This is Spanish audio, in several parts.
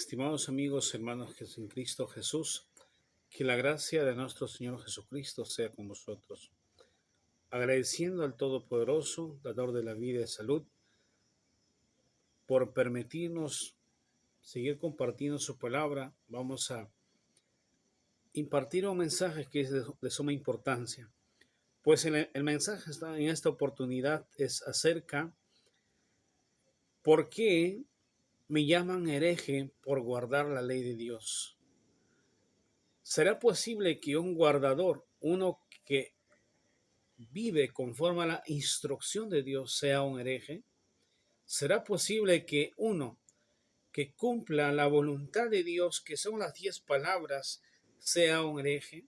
Estimados amigos, hermanos que en Cristo Jesús, que la gracia de nuestro Señor Jesucristo sea con vosotros. Agradeciendo al Todopoderoso, dador de la vida y salud, por permitirnos seguir compartiendo su palabra, vamos a impartir un mensaje que es de suma importancia. Pues el mensaje está en esta oportunidad es acerca ¿por qué me llaman hereje por guardar la ley de Dios? ¿Será posible que un guardador, uno que vive conforme a la instrucción de Dios, sea un hereje? ¿Será posible que uno que cumpla la voluntad de Dios, que son las 10 palabras, sea un hereje?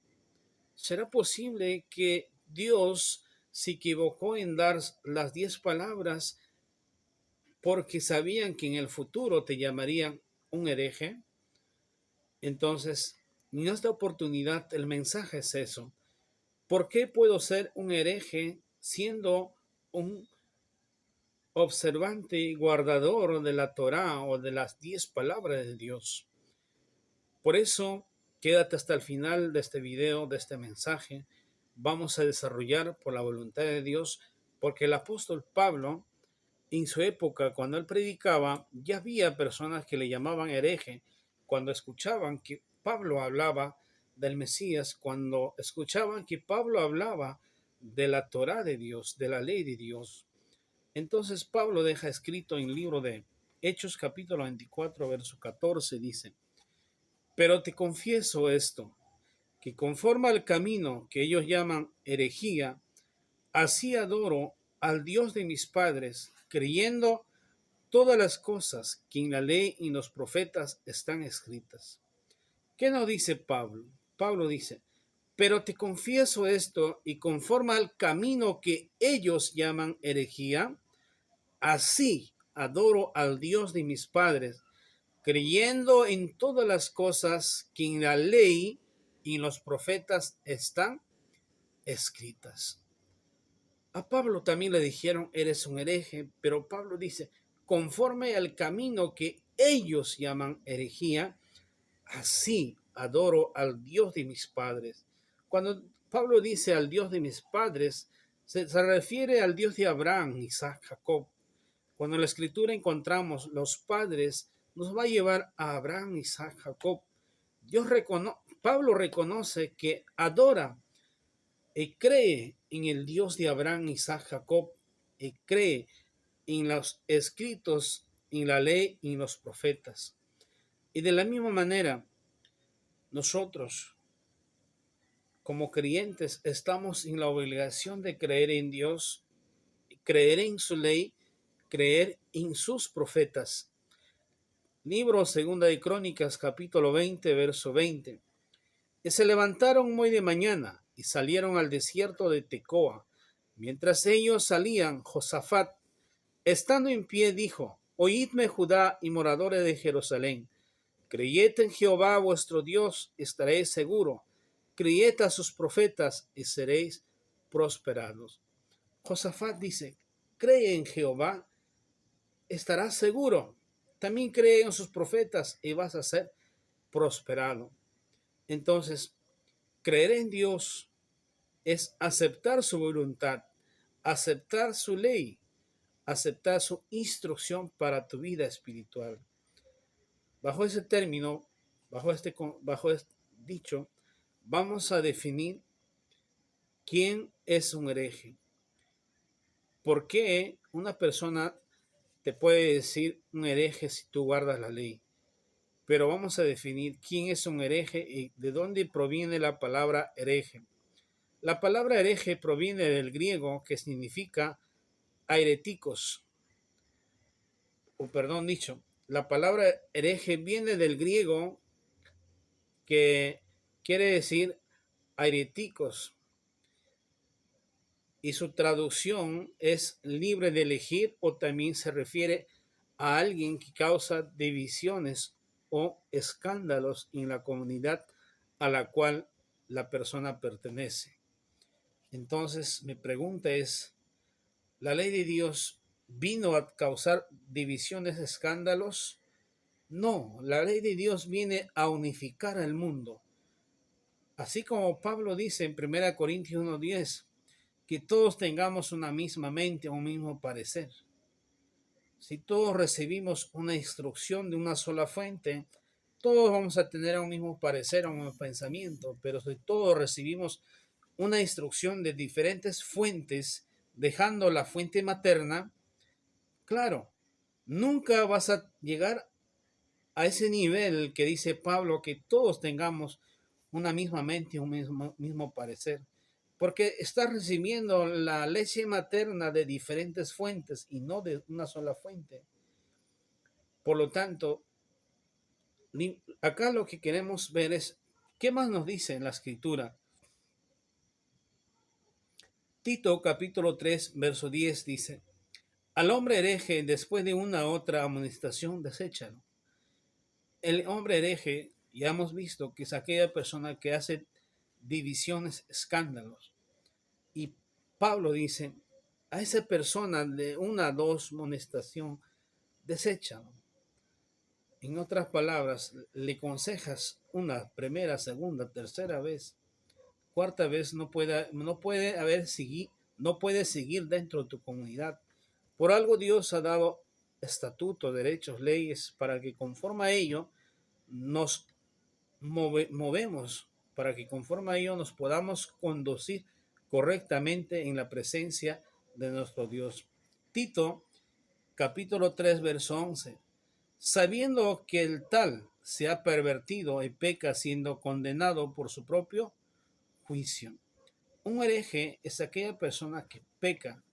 ¿Será posible que Dios se equivocó en dar las 10 palabras porque sabían que en el futuro te llamarían un hereje? Entonces, en esta oportunidad el mensaje es eso. ¿Por qué puedo ser un hereje siendo un observante y guardador de la Torá o de las 10 palabras de Dios? Por eso, quédate hasta el final de este video, de este mensaje. Vamos a desarrollar por la voluntad de Dios, porque el apóstol Pablo, en su época, cuando él predicaba, ya había personas que le llamaban hereje cuando escuchaban que Pablo hablaba del Mesías, cuando escuchaban que Pablo hablaba de la Torá de Dios, de la ley de Dios. Entonces Pablo deja escrito en el libro de Hechos capítulo 24, verso 14, dice: pero te confieso esto, que conforme al camino que ellos llaman herejía, así adoro al Dios de mis padres, creyendo todas las cosas que en la ley y en los profetas están escritas. ¿Qué nos dice Pablo? Pablo dice: pero te confieso esto, y conforme al camino que ellos llaman herejía, así adoro al Dios de mis padres, creyendo en todas las cosas que en la ley y en los profetas están escritas. A Pablo también le dijeron: eres un hereje, pero Pablo dice: conforme al camino que ellos llaman herejía, así adoro al Dios de mis padres. Cuando Pablo dice al Dios de mis padres, se refiere al Dios de Abraham, Isaac, Jacob. Cuando en la escritura encontramos los padres, nos va a llevar a Abraham, Isaac, Jacob. Pablo reconoce que adora y cree en el Dios de Abraham, Isaac, Jacob, y cree en los escritos, en la ley y en los profetas. Y de la misma manera, nosotros, como creyentes, estamos en la obligación de creer en Dios, creer en su ley, creer en sus profetas. Libro Segunda de Crónicas, capítulo 20, verso 20. Y se levantaron muy de mañana y salieron al desierto de Tecoa. Mientras ellos salían, Josafat, estando en pie, dijo: oídme, Judá y moradores de Jerusalén, creyed en Jehová vuestro Dios, estaréis seguros. Creyed a sus profetas y seréis prosperados. Josafat dice: cree en Jehová, estarás seguro. También cree en sus profetas y vas a ser prosperado. Entonces, creer en Dios es aceptar su voluntad, aceptar su ley, aceptar su instrucción para tu vida espiritual. Bajo ese término, bajo este dicho, vamos a definir quién es un hereje. ¿Por qué una persona te puede decir un hereje si tú guardas la ley? Pero vamos a definir quién es un hereje y de dónde proviene la palabra hereje. La palabra hereje proviene del griego, que significa hereticos, la palabra hereje viene del griego, que quiere decir hereticos, y su traducción es libre de elegir, o también se refiere a alguien que causa divisiones o escándalos en la comunidad a la cual la persona pertenece. Entonces, mi pregunta es: ¿la ley de Dios vino a causar divisiones, escándalos? No, la ley de Dios viene a unificar al mundo. Así como Pablo dice en 1 Corintios 1:10, que todos tengamos una misma mente, un mismo parecer. Si todos recibimos una instrucción de una sola fuente, todos vamos a tener un mismo parecer, un mismo pensamiento, pero si todos recibimos una instrucción de diferentes fuentes, dejando la fuente materna, claro, nunca vas a llegar a ese nivel que dice Pablo, que todos tengamos una misma mente, un mismo parecer, porque estás recibiendo la leche materna de diferentes fuentes y no de una sola fuente. Por lo tanto, acá lo que queremos ver es, ¿qué más nos dice en la escritura? Tito capítulo 3, verso 10 dice, al hombre hereje después de una otra amonestación, deséchalo. El hombre hereje, ya hemos visto que es aquella persona que hace divisiones, escándalos. Y Pablo dice, a esa persona de una o dos amonestación, deséchalo. En otras palabras, le aconsejas una primera, segunda, tercera vez, cuarta vez no puede seguir dentro de tu comunidad. Por algo Dios ha dado estatutos, derechos, leyes, para que conforme a ello nos movemos, para que conforme a ello nos podamos conducir correctamente en la presencia de nuestro Dios. Tito, capítulo 3, verso 11. Sabiendo que el tal se ha pervertido y peca siendo condenado por su propio juicio. Un hereje es aquella persona que peca,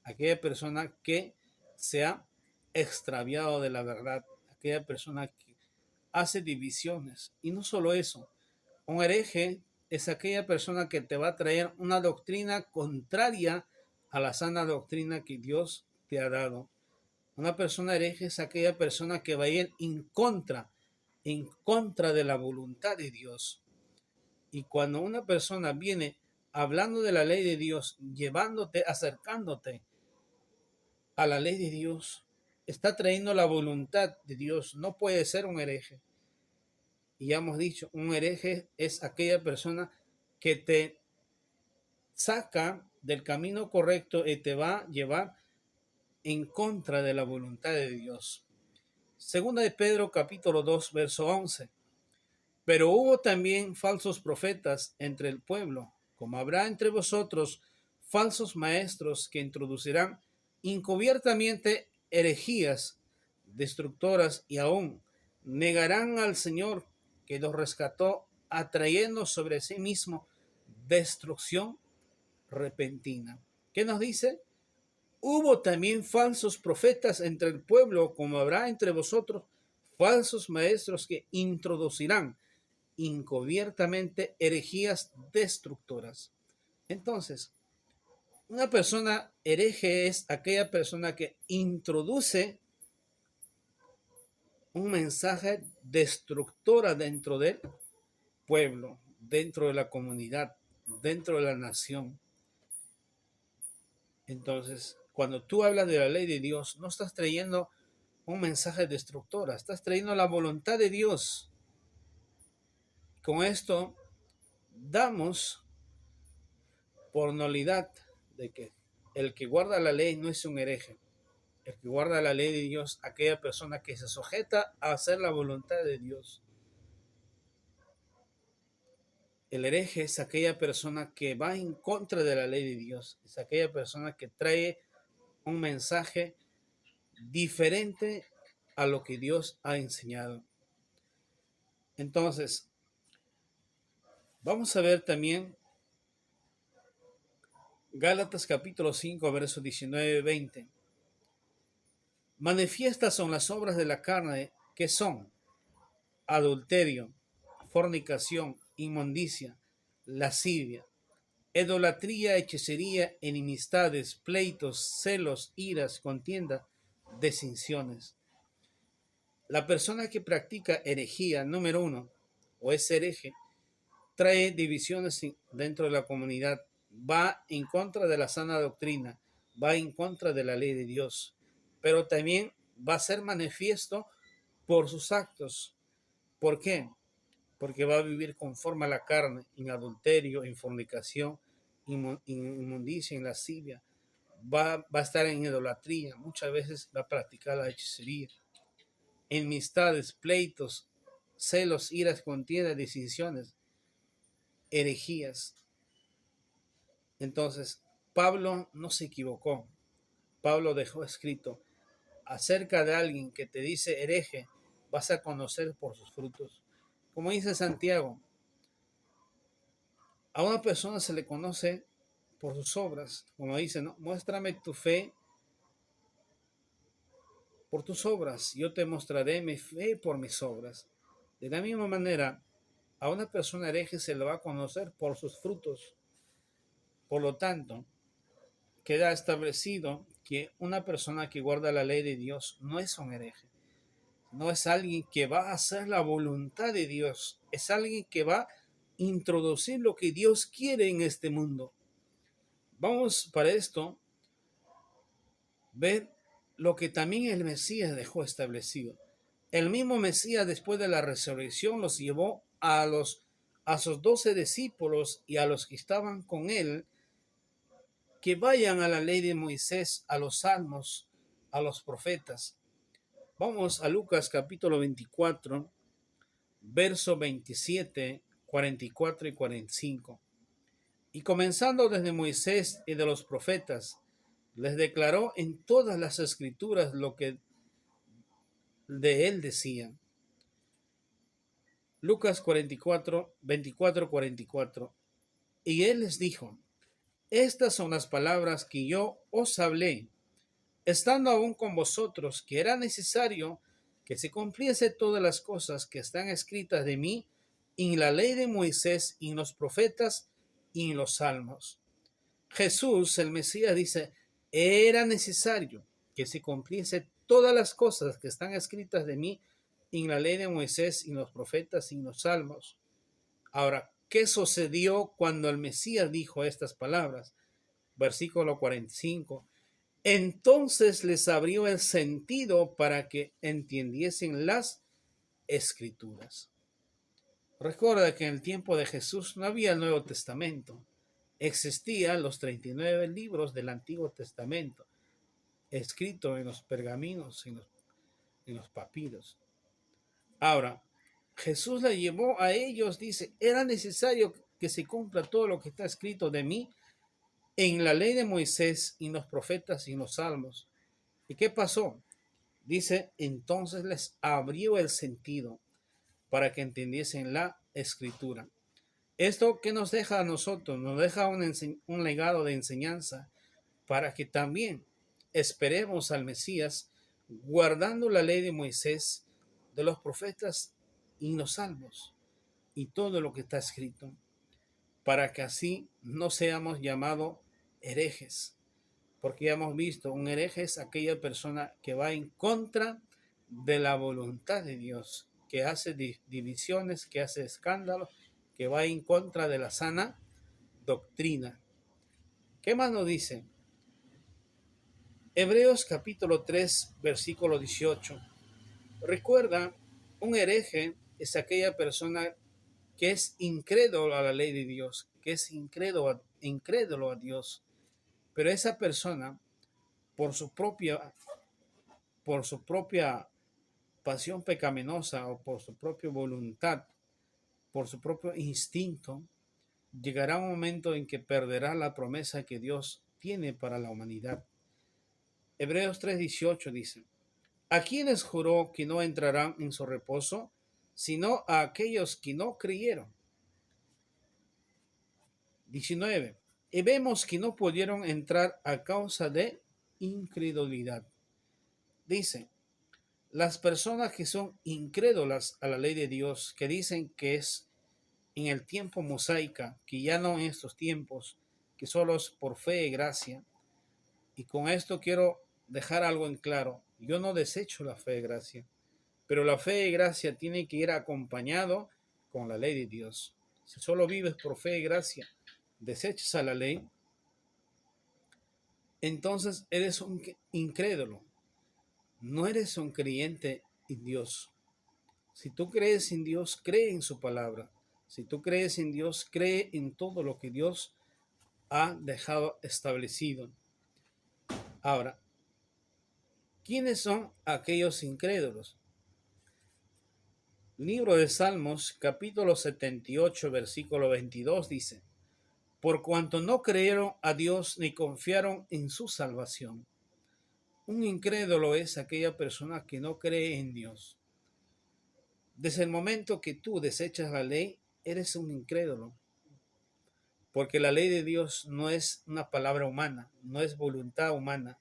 aquella persona que se ha extraviado de la verdad, aquella persona que hace divisiones. Y no solo eso, un hereje es aquella persona que te va a traer una doctrina contraria a la sana doctrina que Dios te ha dado. Una persona hereje es aquella persona que va a ir en contra de la voluntad de Dios. Y cuando una persona viene hablando de la ley de Dios, llevándote, acercándote a la ley de Dios, está trayendo la voluntad de Dios. No puede ser un hereje. Y ya hemos dicho, un hereje es aquella persona que te saca del camino correcto y te va a llevar en contra de la voluntad de Dios. Segunda de Pedro capítulo 2, verso 11. Pero hubo también falsos profetas entre el pueblo, como habrá entre vosotros falsos maestros que introducirán encubiertamente herejías destructoras y aún negarán al Señor que los rescató, atrayendo sobre sí mismo destrucción repentina. ¿Qué nos dice? Hubo también falsos profetas entre el pueblo, como habrá entre vosotros falsos maestros que introducirán encubiertamente herejías destructoras. Entonces, una persona hereje es aquella persona que introduce un mensaje destructora dentro del pueblo, dentro de la comunidad, dentro de la nación. Entonces, cuando tú hablas de la ley de Dios, no estás trayendo un mensaje destructora, estás trayendo la voluntad de Dios. Con esto damos por nulidad de que el que guarda la ley no es un hereje. El que guarda la ley de Dios, aquella persona que se sujeta a hacer la voluntad de Dios. El hereje es aquella persona que va en contra de la ley de Dios. Es aquella persona que trae un mensaje diferente a lo que Dios ha enseñado. Entonces, vamos a ver también Gálatas capítulo 5, versos 19-20. Manifiestas son las obras de la carne, que son adulterio, fornicación, inmundicia, lascivia, idolatría, hechicería, enemistades, pleitos, celos, iras, contienda, desinciones. La persona que practica herejía, número 1, o es hereje, trae divisiones dentro de la comunidad, va en contra de la sana doctrina, va en contra de la ley de Dios, pero también va a ser manifiesto por sus actos. ¿Por qué? Porque va a vivir conforme a la carne, en adulterio, en fornicación, inmundicia, en lascivia. Va a estar en idolatría, muchas veces va a practicar la hechicería, enemistades, pleitos, celos, iras, contiendas, decisiones, herejías. Entonces, Pablo no se equivocó. Pablo dejó escrito: acerca de alguien que te dice hereje, vas a conocer por sus frutos. Como dice Santiago, a una persona se le conoce por sus obras. Como dice, ¿no? Muéstrame tu fe por tus obras, yo te mostraré mi fe por mis obras. De la misma manera, a una persona hereje se le va a conocer por sus frutos. Por lo tanto, queda establecido que una persona que guarda la ley de Dios no es un hereje, no es alguien que va a hacer la voluntad de Dios, es alguien que va a introducir lo que Dios quiere en este mundo. Vamos para esto ver lo que también el Mesías dejó establecido. El mismo Mesías, después de la resurrección, los llevó a sus 12 discípulos y a los que estaban con él, que vayan a la ley de Moisés, a los salmos, a los profetas. Vamos a Lucas capítulo 24, verso 27, 44 y 45. Y comenzando desde Moisés y de los profetas, les declaró en todas las escrituras lo que de él decían. Lucas 44, 24, 44. Y él les dijo: estas son las palabras que yo os hablé, estando aún con vosotros, que era necesario que se cumpliese todas las cosas que están escritas de mí en la ley de Moisés, y en los profetas, y en los salmos. Jesús, el Mesías, dice: era necesario que se cumpliese todas las cosas que están escritas de mí en la ley de Moisés, y en los profetas, y en los salmos. Ahora, ¿qué sucedió cuando el Mesías dijo estas palabras? Versículo 45. Entonces les abrió el sentido para que entendiesen las escrituras. Recuerda que en el tiempo de Jesús no había el Nuevo Testamento. Existían los 39 libros del Antiguo Testamento, escritos en los pergaminos, en los papiros. Ahora, Jesús le llevó a ellos, dice: era necesario que se cumpla todo lo que está escrito de mí en la ley de Moisés, y en los profetas, y en los salmos. ¿Y qué pasó? Dice: entonces les abrió el sentido para que entendiesen la escritura. Esto que nos deja a nosotros, nos deja un legado de enseñanza para que también esperemos al Mesías guardando la ley de Moisés, de los profetas y los salmos y todo lo que está escrito, para que así no seamos llamados herejes. Porque ya hemos visto, un hereje es aquella persona que va en contra de la voluntad de Dios, que hace divisiones, que hace escándalos, que va en contra de la sana doctrina. ¿Qué más nos dice? Hebreos capítulo 3, versículo 18. Recuerda, un hereje es aquella persona que es incrédulo a la ley de Dios, que es incrédulo a Dios. Pero esa persona, por su propia pasión pecaminosa, o por su propia voluntad, por su propio instinto, llegará un momento en que perderá la promesa que Dios tiene para la humanidad. Hebreos 3:18 dice: ¿a quienes juró que no entrarán en su reposo, sino a aquellos que no creyeron? 19. Y vemos que no pudieron entrar a causa de incredulidad. Dice: las personas que son incrédulas a la ley de Dios, que dicen que es en el tiempo mosaica, que ya no en estos tiempos, que solo es por fe y gracia. Y con esto quiero dejar algo en claro: yo no desecho la fe y gracia, pero la fe y gracia tiene que ir acompañado con la ley de Dios. Si solo vives por fe y gracia, desechas a la ley, entonces eres un incrédulo, no eres un creyente en Dios. Si tú crees en Dios, cree en su palabra. Si tú crees en Dios, cree en todo lo que Dios ha dejado establecido. Ahora, ¿quiénes son aquellos incrédulos? Libro de Salmos, capítulo 78, versículo 22 dice: por cuanto no creyeron a Dios ni confiaron en su salvación. Un incrédulo es aquella persona que no cree en Dios. Desde el momento que tú desechas la ley, eres un incrédulo. Porque la ley de Dios no es una palabra humana, no es voluntad humana.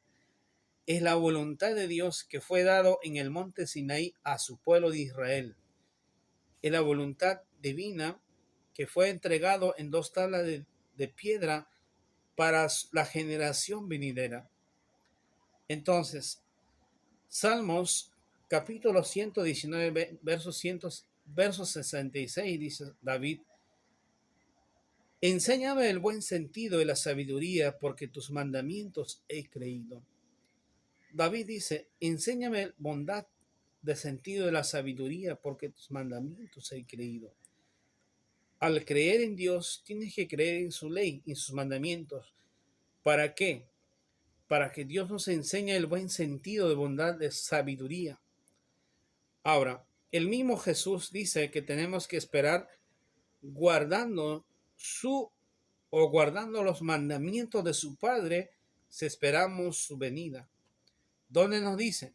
Es la voluntad de Dios que fue dado en el monte Sinaí a su pueblo de Israel. Es la voluntad divina que fue entregado en 2 tablas de piedra para la generación venidera. Entonces, Salmos capítulo 119, verso 66, dice David: enséñame el buen sentido y la sabiduría, porque tus mandamientos he creído. David dice: enséñame bondad de sentido de la sabiduría, porque tus mandamientos he creído. Al creer en Dios, tienes que creer en su ley, en sus mandamientos. ¿Para qué? Para que Dios nos enseñe el buen sentido de bondad, de sabiduría. Ahora, el mismo Jesús dice que tenemos que esperar guardando guardando los mandamientos de su Padre, si esperamos su venida. ¿Dónde nos dice?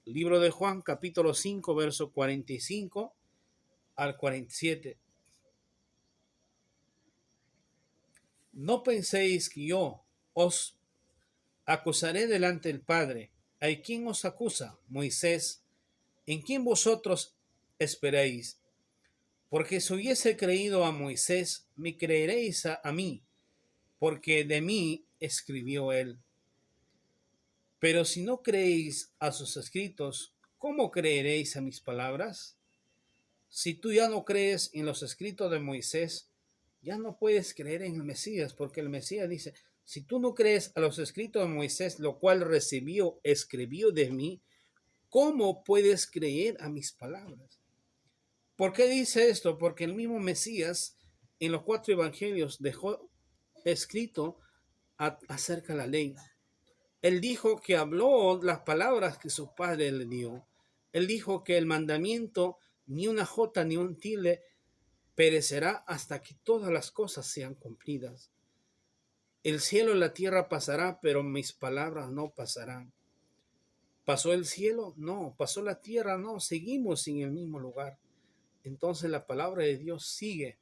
Libro de Juan, capítulo 5, verso 45 al 47. No penséis que yo os acusaré delante del Padre. ¿Hay quien os acusa? Moisés. ¿En quién vosotros esperáis? Porque si hubiese creído a Moisés, me creeréis a mí, porque de mí escribió él. Pero si no creéis a sus escritos, ¿cómo creeréis a mis palabras? Si tú ya no crees en los escritos de Moisés, ya no puedes creer en el Mesías, porque el Mesías dice: si tú no crees a los escritos de Moisés, lo cual escribió de mí, ¿cómo puedes creer a mis palabras? ¿Por qué dice esto? Porque el mismo Mesías en los 4 evangelios dejó escrito acerca de la ley. Él dijo que habló las palabras que su padre le dio. Él dijo que el mandamiento, ni una jota ni un tilde, perecerá hasta que todas las cosas sean cumplidas. El cielo y la tierra pasará, pero mis palabras no pasarán. ¿Pasó el cielo? No. ¿Pasó la tierra? No. Seguimos en el mismo lugar. Entonces la palabra de Dios sigue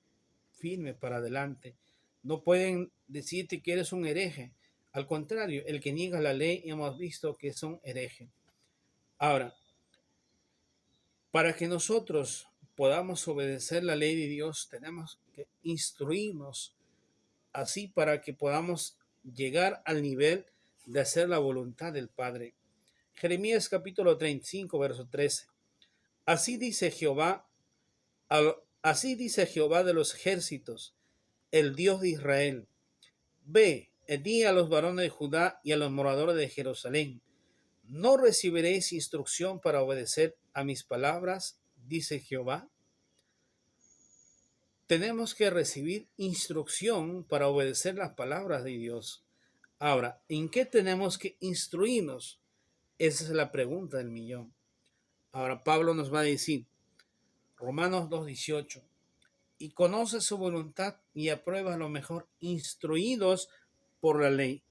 firme para adelante. No pueden decirte que eres un hereje. Al contrario, el que niega la ley hemos visto que es un hereje. Ahora, para que nosotros podamos obedecer la ley de Dios, tenemos que instruirnos así para que podamos llegar al nivel de hacer la voluntad del Padre. Jeremías capítulo 35, verso 13. Así dice Jehová de los ejércitos, el Dios de Israel: ve, di a los varones de Judá y a los moradores de Jerusalén: ¿no recibiréis instrucción para obedecer a mis palabras? Dice Jehová. Tenemos que recibir instrucción para obedecer las palabras de Dios. Ahora, ¿en qué tenemos que instruirnos? Esa es la pregunta del millón. Ahora Pablo nos va a decir, Romanos 2:18, y conoce su voluntad y aprueba lo mejor, instruidos por la ley.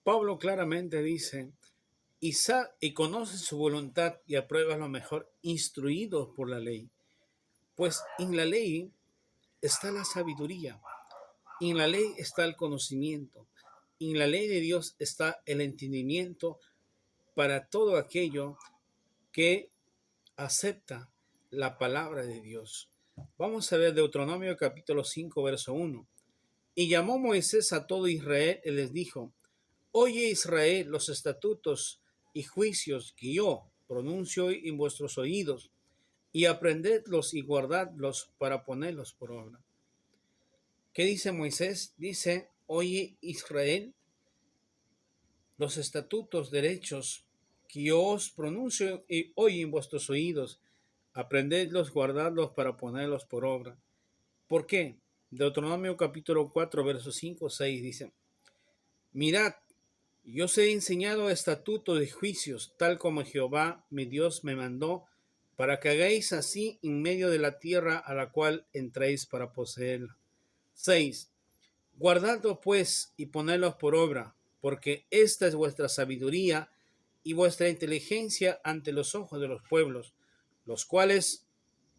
Pablo claramente dice, y conoce su voluntad y aprueba lo mejor, instruidos por la ley. Pues en la ley está la sabiduría, en la ley está el conocimiento, en la ley de Dios está el entendimiento para todo aquello que acepta la palabra de Dios. Vamos a ver Deuteronomio capítulo 5, verso 1. Y llamó Moisés a todo Israel y les dijo: oye Israel, los estatutos y juicios que yo pronuncio en vuestros oídos, y aprendedlos y guardadlos para ponerlos por obra. ¿Qué dice Moisés? Dice: oye Israel, los estatutos, derechos que yo os pronuncio hoy en vuestros oídos, aprendedlos, guardadlos para ponerlos por obra. ¿Por qué? Deuteronomio capítulo 4, versos 5, 6 dice, mirad, yo os he enseñado estatutos y juicios, tal como Jehová mi Dios me mandó, para que hagáis así en medio de la tierra a la cual entréis para poseerla. 6. Guardadlos pues y ponedlos por obra, porque esta es vuestra sabiduría y vuestra inteligencia ante los ojos de los pueblos, los cuales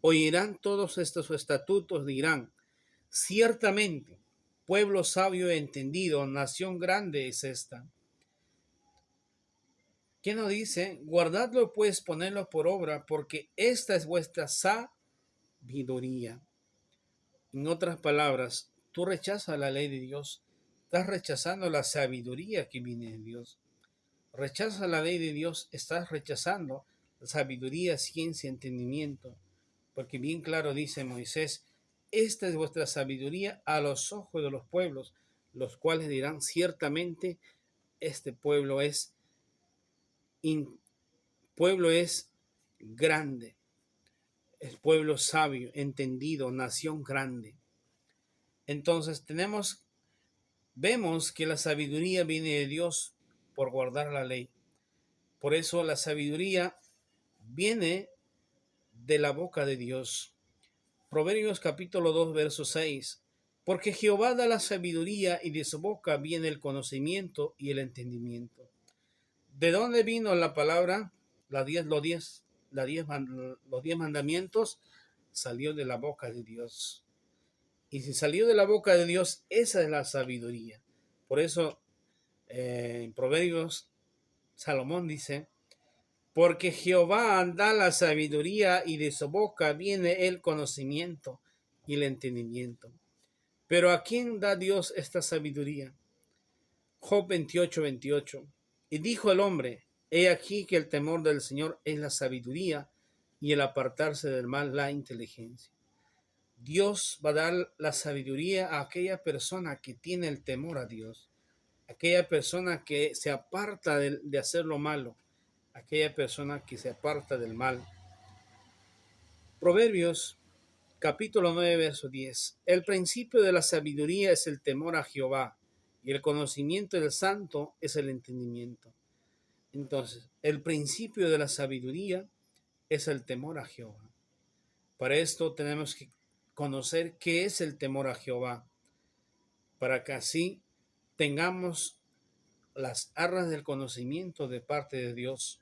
oirán todos estos estatutos, dirán, ciertamente, pueblo sabio e entendido, nación grande es esta. ¿Qué nos dice? Guardadlo pues, ponedlo por obra, porque esta es vuestra sabiduría. En otras palabras, tú rechazas la ley de Dios, estás rechazando la sabiduría que viene de Dios. Rechazas la ley de Dios, estás rechazando la sabiduría, ciencia, entendimiento. Porque bien claro dice Moisés, esta es vuestra sabiduría a los ojos de los pueblos, los cuales dirán ciertamente, este pueblo es grande, es pueblo sabio, entendido, nación grande. Entonces vemos que la sabiduría viene de Dios por guardar la ley. Por eso la sabiduría viene de la boca de Dios. Proverbios capítulo 2, verso 6. Porque Jehová da la sabiduría y de su boca viene el conocimiento y el entendimiento. ¿De dónde vino la palabra? Los 10 mandamientos salió de la boca de Dios. Y si salió de la boca de Dios, esa es la sabiduría. Por eso en Proverbios, Salomón dice, porque Jehová da la sabiduría y de su boca viene el conocimiento y el entendimiento. Pero ¿a quién da Dios esta sabiduría? Job 28, 28. Y dijo el hombre, he aquí que el temor del Señor es la sabiduría y el apartarse del mal la inteligencia. Dios va a dar la sabiduría a aquella persona que tiene el temor a Dios, aquella persona que se aparta de hacer lo malo, aquella persona que se aparta del mal. Proverbios capítulo 9, verso 10. El principio de la sabiduría es el temor a Jehová, y el conocimiento del santo es el entendimiento. Entonces, el principio de la sabiduría es el temor a Jehová. Para esto tenemos que conocer qué es el temor a Jehová, para que así tengamos las arras del conocimiento de parte de Dios.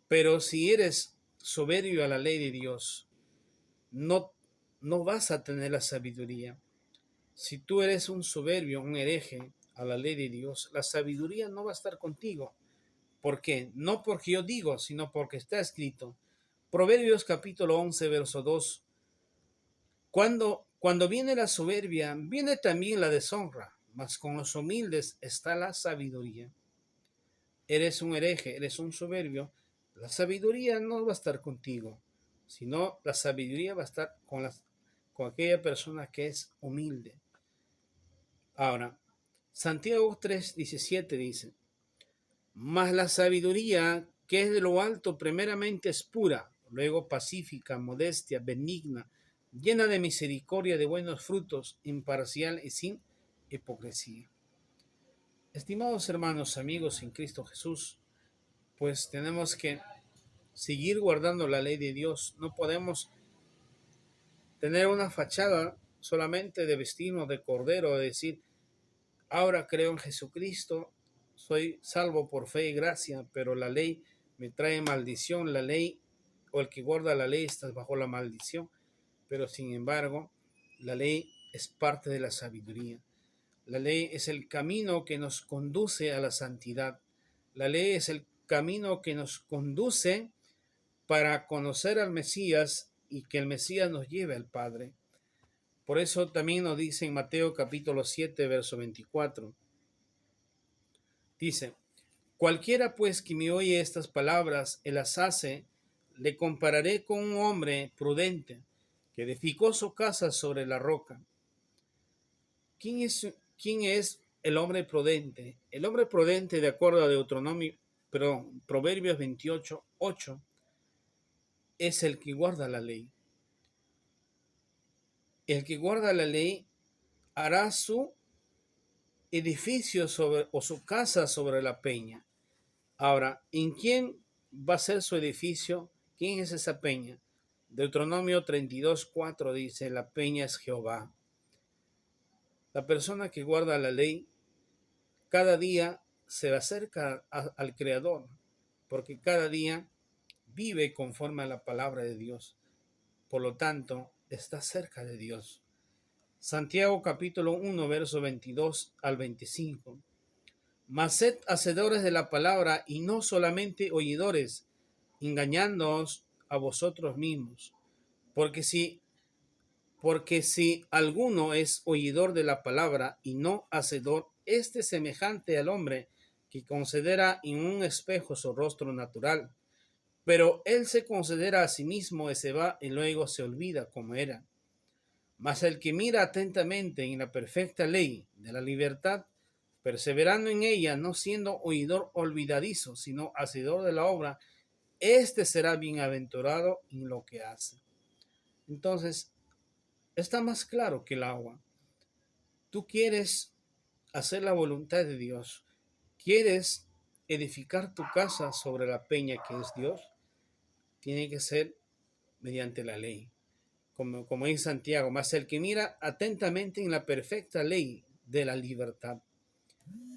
Pero si eres soberbio a la ley de Dios, no vas a tener la sabiduría. Si tú eres un soberbio, un hereje a la ley de Dios, la sabiduría no va a estar contigo. ¿Por qué? No porque yo digo, sino porque está escrito. Proverbios capítulo 11, verso 2. Cuando viene la soberbia, viene también la deshonra, mas con los humildes está la sabiduría. Eres un hereje, eres un soberbio, la sabiduría no va a estar contigo, sino la sabiduría va a estar con aquella persona que es humilde. Ahora, Santiago 3:17 dice, mas la sabiduría que es de lo alto primeramente es pura, luego pacífica, modestia, benigna, llena de misericordia, de buenos frutos, imparcial y sin hipocresía. Estimados hermanos, amigos en Cristo Jesús, pues tenemos que seguir guardando la ley de Dios. No podemos tener una fachada solamente de vestirnos de cordero, de decir, ahora creo en Jesucristo, soy salvo por fe y gracia, pero la ley me trae maldición, la ley o el que guarda la ley está bajo la maldición. Pero sin embargo, la ley es parte de la sabiduría. La ley es el camino que nos conduce a la santidad. La ley es el camino que nos conduce para conocer al Mesías y que el Mesías nos lleve al Padre. Por eso también nos dice en Mateo capítulo 7, verso 24. Dice, cualquiera pues que me oye estas palabras y las hace, le compararé con un hombre prudente que edificó su casa sobre la roca. ¿Quién es el hombre prudente? El hombre prudente, de acuerdo a Proverbios 28, 8, es el que guarda la ley. El que guarda la ley hará su edificio sobre, o su casa sobre la peña. Ahora, ¿en quién va a ser su edificio? ¿Quién es esa peña? Deuteronomio 32:4 dice, la peña es Jehová. La persona que guarda la ley cada día se acerca al Creador, porque cada día vive conforme a la palabra de Dios. Por lo tanto, está cerca de Dios. Santiago capítulo 1, verso 22 al 25. Mas sed hacedores de la palabra y no solamente oidores, engañándoos a vosotros mismos. Porque si alguno es oidor de la palabra y no hacedor, este es semejante al hombre que considera en un espejo su rostro natural. Pero él se considera a sí mismo y se va y luego se olvida como era. Mas el que mira atentamente en la perfecta ley de la libertad, perseverando en ella, no siendo oidor olvidadizo, sino hacedor de la obra, éste será bienaventurado en lo que hace. Entonces, está más claro que el agua. Tú quieres hacer la voluntad de Dios, quieres edificar tu casa sobre la peña que es Dios, tiene que ser mediante la ley. Como dice Santiago, mas el que mira atentamente en la perfecta ley de la libertad.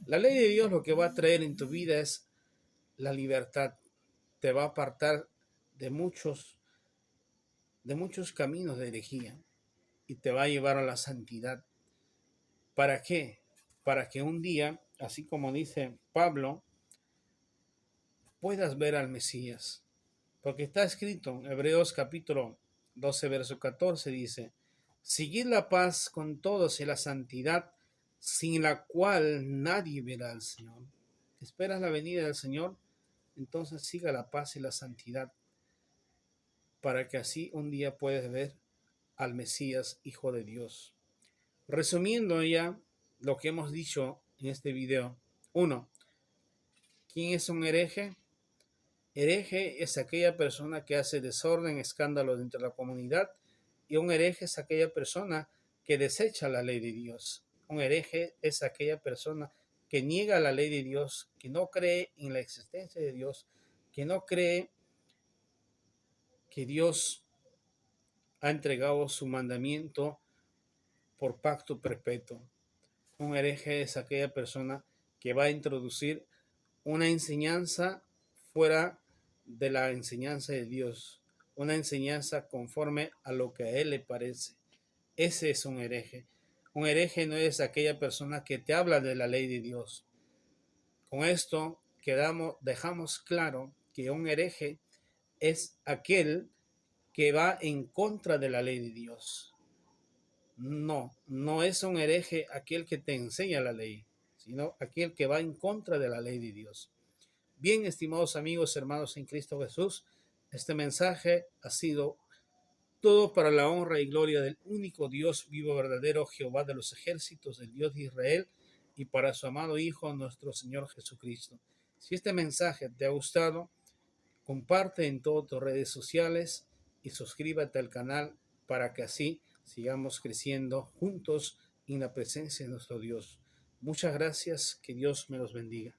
La ley de Dios lo que va a traer en tu vida es la libertad. Te va a apartar de muchos caminos de herejía y te va a llevar a la santidad. ¿Para qué? Para que un día, así como dice Pablo, puedas ver al Mesías. Porque está escrito en Hebreos capítulo 12, verso 14, dice, seguid la paz con todos y la santidad, sin la cual nadie verá al Señor. ¿Esperas la venida del Señor? Entonces siga la paz y la santidad, para que así un día puedas ver al Mesías, Hijo de Dios. Resumiendo ya lo que hemos dicho en este video. 1. ¿Quién es un hereje? Hereje es aquella persona que hace desorden, escándalo dentro de la comunidad, y un hereje es aquella persona que desecha la ley de Dios. Un hereje es aquella persona que niega la ley de Dios, que no cree en la existencia de Dios, que no cree que Dios ha entregado su mandamiento por pacto perpetuo. Un hereje es aquella persona que va a introducir una enseñanza fuera de la enseñanza de Dios, una enseñanza conforme a lo que a él le parece. Ese es un hereje. Un hereje no es aquella persona que te habla de la ley de Dios. Con esto dejamos claro que un hereje es aquel que va en contra de la ley de Dios. No es un hereje aquel que te enseña la ley, sino aquel que va en contra de la ley de Dios. Bien, estimados amigos, hermanos en Cristo Jesús, este mensaje ha sido todo para la honra y gloria del único Dios vivo, verdadero, Jehová de los ejércitos, del Dios de Israel, y para su amado Hijo, nuestro Señor Jesucristo. Si este mensaje te ha gustado, comparte en todas tus redes sociales y suscríbete al canal para que así sigamos creciendo juntos en la presencia de nuestro Dios. Muchas gracias, que Dios me los bendiga.